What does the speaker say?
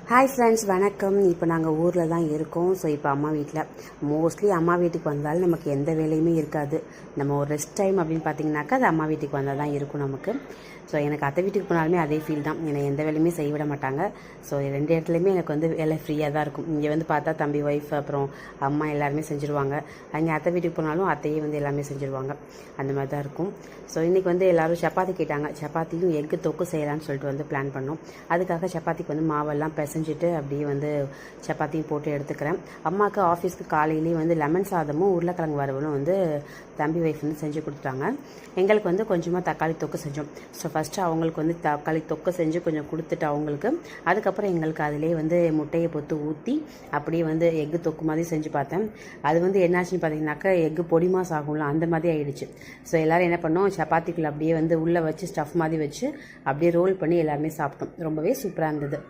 Hi friends, வணக்கம். இப்போ நாங்கள் ஊரில் தான் இருக்கோம். ஸோ இப்போ அம்மா வீட்டில் மோஸ்ட்லி அம்மா வீட்டுக்கு வந்தாலும் நமக்கு எந்த வேலையுமே இருக்காது. நம்ம ஒரு ரெஸ்ட் டைம் அப்படின்னு பார்த்தீங்கன்னாக்கா அது அம்மா வீட்டுக்கு வந்தால் தான் இருக்கும் நமக்கு. ஸோ எனக்கு அத்தை வீட்டுக்கு போனாலுமே அதே ஃபீல் தான். என்னை எந்த வேலையுமே செய்ய விட மாட்டாங்க. ஸோ ரெண்டு இடத்துலையுமே எனக்கு வந்து வேலை ஃப்ரீயாக தான் இருக்கும். இங்கே வந்து பார்த்தா தம்பி ஒய்ஃப் அப்புறம் அம்மா எல்லாருமே செஞ்சுருவாங்க. அங்கே அத்தை வீட்டுக்கு போனாலும் அத்தையே வந்து எல்லாமே செஞ்சுருவாங்க. அந்த மாதிரி தான் இருக்கும். ஸோ இன்றைக்கி வந்து எல்லோரும் சப்பாத்தி கேட்டாங்க. சப்பாத்தியும் எக்கு தொக்கு செய்யலான்னு சொல்லிட்டு வந்து பிளான் பண்ணோம். அதுக்காக சப்பாத்திக்கு வந்து மாவெல்லாம் பிசைஞ்சிட்டு அப்படியே வந்து சப்பாத்தியும் போட்டு எடுத்துக்கிறேன். அம்மாவுக்கு ஆஃபீஸ்க்கு காலையிலேயே வந்து லெமன் சாதமும் உருளைக்கிழங்கு வறுவலும் வந்து தம்பி ஒய்ஃப் வந்து செஞ்சு கொடுத்துட்டாங்க. எங்களுக்கு வந்து கொஞ்சமாக தக்காளி தொக்கு செஞ்சோம். ஸோ ஃபஸ்ட்டு அவங்களுக்கு வந்து தக்காளி தொக்கு செஞ்சு கொஞ்சம் கொடுத்துட்டு அவங்களுக்கு, அதுக்கப்புறம் எங்களுக்கு அதிலே வந்து முட்டையை பொத்து ஊற்றி அப்படியே வந்து எக்கு தொக்கு மாதிரி செஞ்சு பார்த்தேன். அது வந்து என்னாச்சுன்னு பார்த்தீங்கன்னாக்கா எக்கு பொடி மாஸ் ஆகும்ல, அந்த மாதிரி ஆகிடுச்சு. ஸோ எல்லோரும் என்ன பண்ணோம், சப்பாத்திக்குள்ளே அப்படியே வந்து உள்ளே வச்சு ஸ்டஃப் மாதிரி வச்சு அப்படியே ரோல் பண்ணி எல்லாருமே சாப்பிட்டோம். ரொம்பவே சூப்பராக இருந்தது.